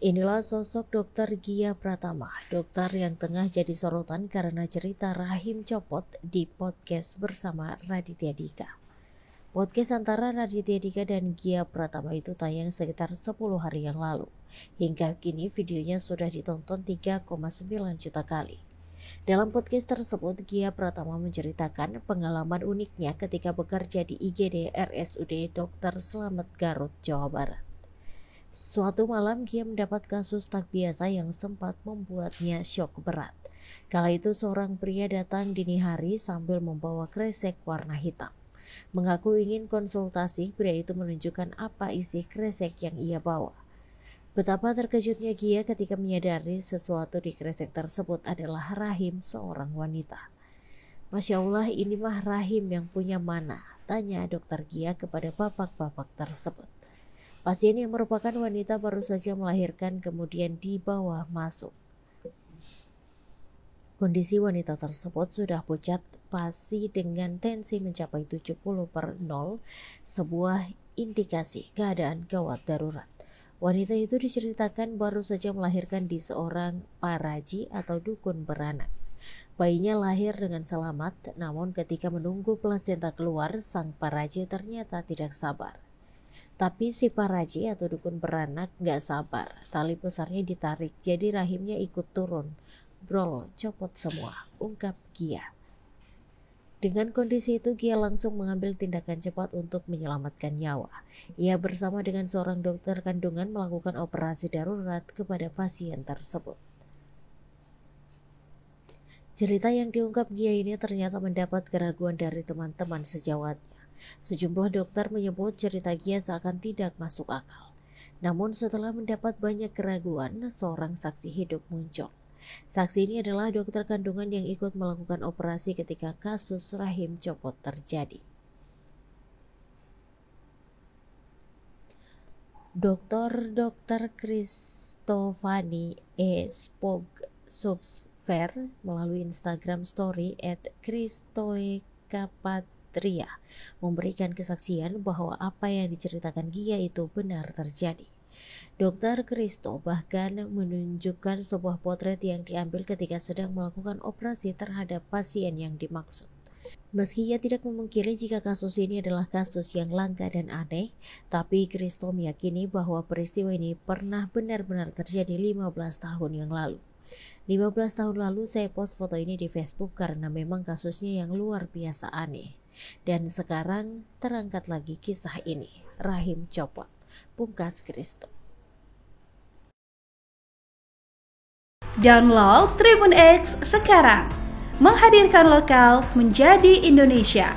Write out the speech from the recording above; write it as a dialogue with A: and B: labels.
A: Inilah sosok Dr. Gia Pratama, dokter yang tengah jadi sorotan karena cerita rahim copot di podcast bersama Raditya Dika. Podcast antara Raditya Dika dan Gia Pratama itu tayang sekitar 10 hari yang lalu. Hingga kini videonya sudah ditonton 3,9 juta kali. Dalam podcast tersebut, Gia Pratama menceritakan pengalaman uniknya ketika bekerja di IGD RSUD Dr. Slamet Garut, Jawa Barat. Suatu malam Gia mendapat kasus tak biasa yang sempat membuatnya syok berat. Kala itu seorang pria datang dini hari sambil membawa kresek warna hitam. Mengaku ingin konsultasi, pria itu menunjukkan apa isi kresek yang ia bawa. Betapa terkejutnya Gia ketika menyadari sesuatu di kresek tersebut adalah rahim seorang wanita. Masya Allah, ini mah rahim yang punya mana? Tanya dokter Gia kepada bapak-bapak tersebut. Pasien yang merupakan wanita baru saja melahirkan kemudian dibawa masuk. Kondisi wanita tersebut sudah pucat pasi dengan tensi mencapai 70/0, sebuah indikasi keadaan gawat darurat. Wanita itu diceritakan baru saja melahirkan di seorang paraji atau dukun beranak. Bayinya lahir dengan selamat, namun ketika menunggu plasenta keluar, sang paraji ternyata tidak sabar. Tapi si paraji atau dukun beranak gak sabar, tali pusarnya ditarik, jadi rahimnya ikut turun. Brol, copot semua, ungkap Gia. Dengan kondisi itu, Gia langsung mengambil tindakan cepat untuk menyelamatkan nyawa. Ia bersama dengan seorang dokter kandungan melakukan operasi darurat kepada pasien tersebut. Cerita yang diungkap Gia ini ternyata mendapat keraguan dari teman-teman sejawatnya. Sejumlah dokter menyebut cerita Gia seakan tidak masuk akal. Namun setelah mendapat banyak keraguan, seorang saksi hidup muncul. Saksi ini adalah dokter kandungan yang ikut melakukan operasi ketika kasus rahim copot terjadi. Dr. Kristovani Subsfer melalui Instagram story @kristoekapatria memberikan kesaksian bahwa apa yang diceritakan Gia itu benar terjadi. Dr. Kristo bahkan menunjukkan sebuah potret yang diambil ketika sedang melakukan operasi terhadap pasien yang dimaksud. Meski ia tidak memungkiri jika kasus ini adalah kasus yang langka dan aneh, tapi Kristo meyakini bahwa peristiwa ini pernah benar-benar terjadi 15 tahun yang lalu. 15 tahun lalu saya post foto ini di Facebook karena memang kasusnya yang luar biasa aneh. Dan sekarang terangkat lagi kisah ini, rahim copot, pungkas Kristo.
B: Download Tribun X sekarang, menghadirkan lokal menjadi Indonesia.